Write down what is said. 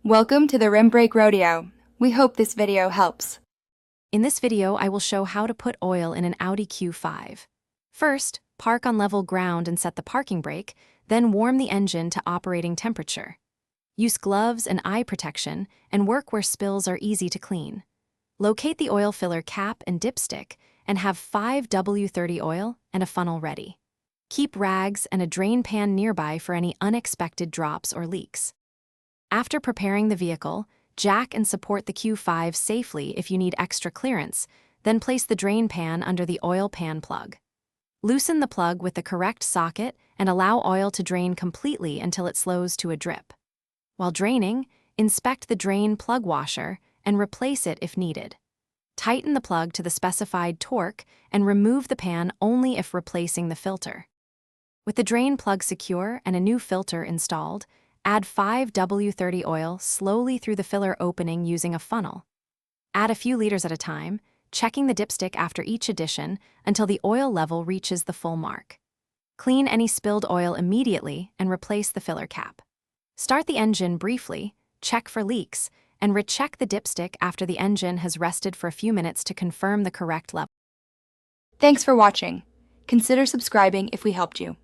Welcome to the Rim Brake Rodeo. We hope this video helps. In this video, I will show how to put oil in an Audi Q5. First, park on level ground and set the parking brake, then warm the engine to operating temperature. Use gloves and eye protection and work where spills are easy to clean. Locate the oil filler cap and dipstick and have 5W30 oil and a funnel ready. Keep rags and a drain pan nearby for any unexpected drops or leaks. After preparing the vehicle, jack and support the Q5 safely if you need extra clearance, then place the drain pan under the oil pan plug. Loosen the plug with the correct socket and allow oil to drain completely until it slows to a drip. While draining, inspect the drain plug washer and replace it if needed. Tighten the plug to the specified torque and remove the pan only if replacing the filter. With the drain plug secure and a new filter installed, add 5W30 oil slowly through the filler opening using a funnel. Add a few liters at a time, checking the dipstick after each addition until the oil level reaches the full mark. Clean any spilled oil immediately and replace the filler cap. Start the engine briefly, check for leaks, and recheck the dipstick after the engine has rested for a few minutes to confirm the correct level. Thanks for watching. Consider subscribing if we helped you.